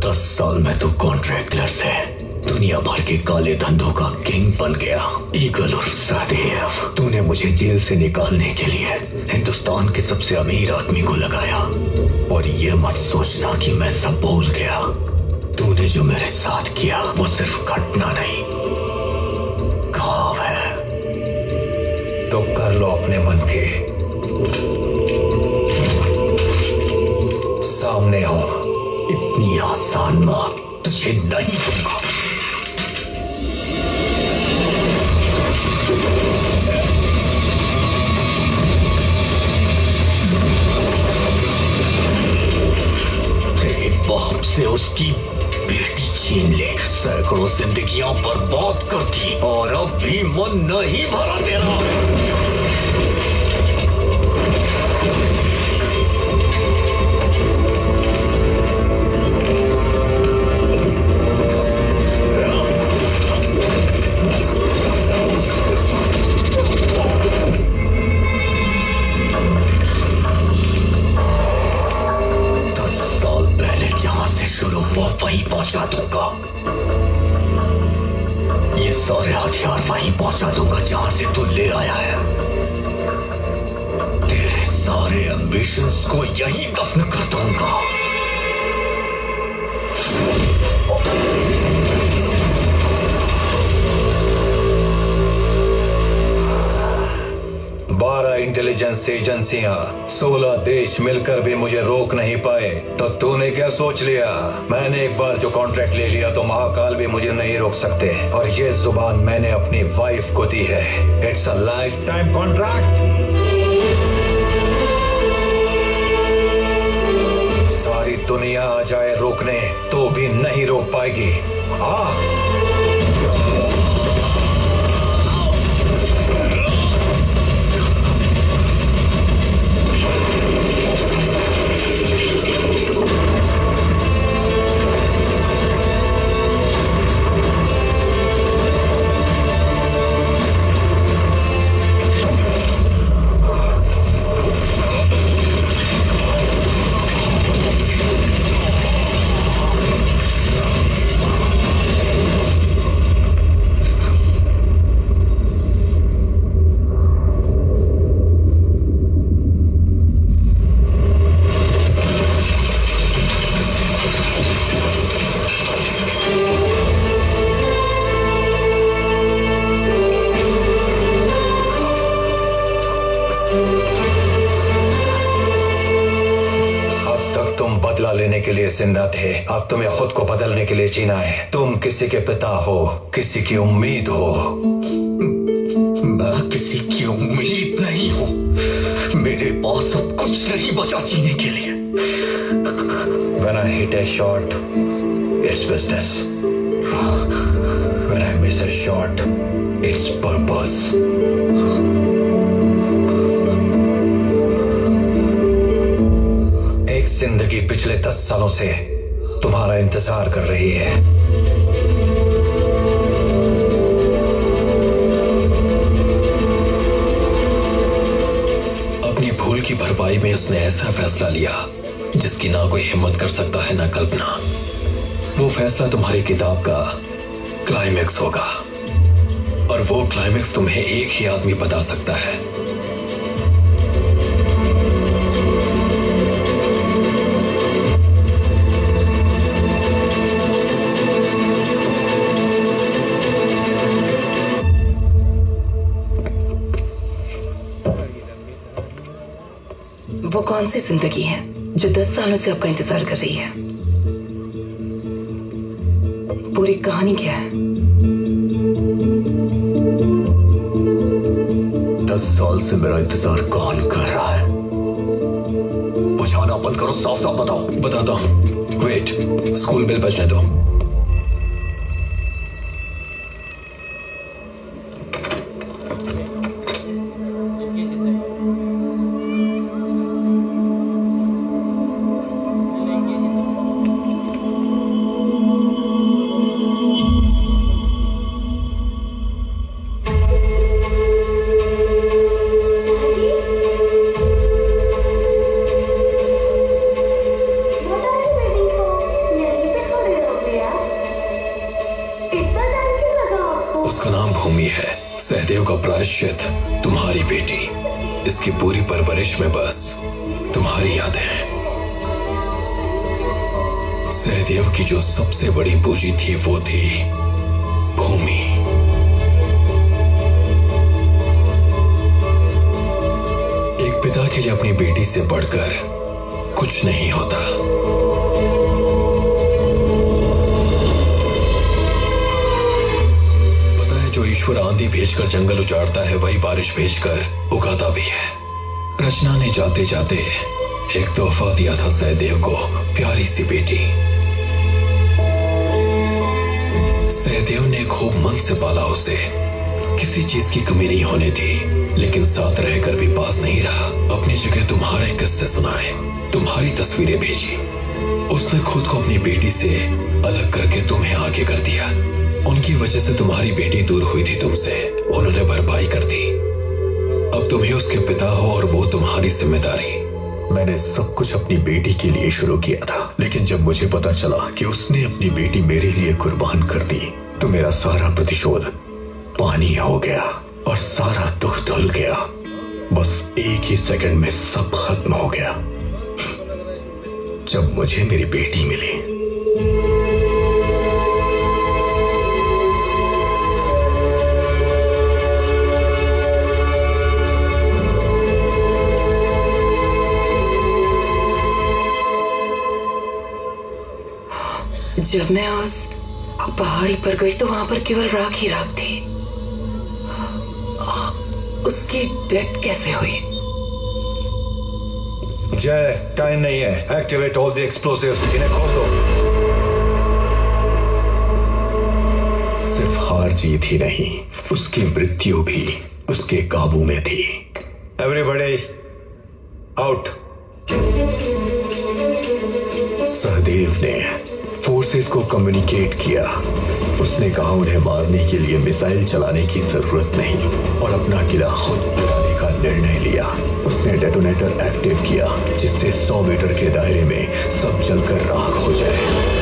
10 साल में तो कॉन्ट्रैक्टर से दुनिया भर के काले धंधों का किंग बन गया। ईगल और सहदेव, तूने मुझे जेल से निकालने के लिए हिंदुस्तान के सबसे अमीर आदमी को लगाया। और ये मत सोचना कि मैं सब भूल गया। तूने जो मेरे साथ किया वो सिर्फ घटना नहीं, घाव है। तो कर लो अपने मन के सामने हो। इतनी आसान मौत तुझे नहीं दूंगा। एक बाप से उसकी बेटी छीन ले, सैकड़ों जिंदगियां बर्बाद कर दी, और अब भी मन नहीं भरा तेरा। वहीं पहुंचा दूंगा। ये सारे हथियार वहीं पहुंचा दूंगा जहां से तू ले आया है। तेरे सारे एम्बिशंस को यहीं दफन कर दूंगा। 12 इंटेलिजेंस एजेंसियां, 16 देश मिलकर भी मुझे रोक नहीं पाए। तो तूने क्या सोच लिया? मैंने एक बार जो कॉन्ट्रैक्ट ले लिया तो महाकाल भी मुझे नहीं रोक सकते। और ये जुबान मैंने अपनी वाइफ को दी है। It's a life time contract. सारी दुनिया आ जाए रोकने तो भी नहीं रोक पाएगी। हाँ, लेने के लिए जिंदा थे, अब तुम्हें खुद को बदलने के लिए जीना है। तुम किसी के पिता हो, किसी की उम्मीद हो। मैं किसी की उम्मीद नहीं हूं। मेरे पास अब कुछ नहीं बचा जीने के लिए। When I hit a shot, it's business. When I miss a shot, it's purpose. एक जिंदगी पिछले 10 सालों से तुम्हारा इंतजार कर रही है। अपनी भूल की भरपाई में उसने ऐसा फैसला लिया जिसकी ना कोई हिम्मत कर सकता है ना कल्पना। वो फैसला तुम्हारी किताब का क्लाइमैक्स होगा, और वो क्लाइमैक्स तुम्हें एक ही आदमी बता सकता है। वो कौन सी जिंदगी है जो 10 सालों से आपका इंतजार कर रही है? पूरी कहानी क्या है? 10 साल से मेरा इंतजार कौन कर रहा है? बुझाना बंद करो, साफ साफ बताओ। बताता हूं। वेट, स्कूल बेल बजने दो। What are you waiting for? यहीं पे उसका नाम भूमि है। सहदेव का प्रायश्चित तुम्हारी बेटी। इसकी पूरी परवरिश में बस तुम्हारी यादें हैं। सहदेव की जो सबसे बड़ी पूंजी थी वो थी भूमि। एक पिता के लिए अपनी बेटी से बढ़कर कुछ नहीं होता। पता है, जो ईश्वर आंधी भेजकर जंगल उजाड़ता है वही बारिश भेजकर उगाता भी है। रचना ने जाते जाते एक तोहफा दिया था सहदेव को, प्यारी सी बेटी। सहदेव ने खूब मन से पाला उसे, किसी चीज की कमी नहीं होने दी, लेकिन साथ रहकर भी पास नहीं रहा। अपनी जगह तुम्हारे किस्से सुनाए, तुम्हारी तस्वीरें भेजी। उसने खुद को अपनी बेटी से अलग करके तुम्हें आगे कर दिया। उनकी वजह से तुम्हारी बेटी दूर हुई थी तुमसे, उन्होंने भरपाई कर दी। अब तुम ही उसके पिता हो और वो तुम्हारी जिम्मेदारी। मैंने सब कुछ अपनी बेटी के लिए शुरू किया था, लेकिन जब मुझे पता चला कि उसने अपनी बेटी मेरे लिए कुर्बान कर दी तो मेरा सारा प्रतिशोध पानी हो गया और सारा दुख धुल गया। बस एक ही सेकंड में सब खत्म हो गया जब मुझे मेरी बेटी मिली। जब मैं उस पहाड़ी पर गई तो वहां पर केवल राख ही राख थी। उसकी डेथ कैसे हुई? जय, टाइम नहीं है। एक्टिवेट ऑल द एक्सप्लोसिव्स, इन्हें खोल दो। सिर्फ हार जीत ही नहीं, उसकी मृत्यु भी उसके काबू में थी। Everybody out. सहदेव ने फोर्सेस को कम्युनिकेट किया। उसने कहा उन्हें मारने के लिए मिसाइल चलाने की जरूरत नहीं और अपना किला खुद गिराने का निर्णय लिया। उसने डेटोनेटर एक्टिव किया जिससे 100 मीटर के दायरे में सब जलकर राख हो जाए।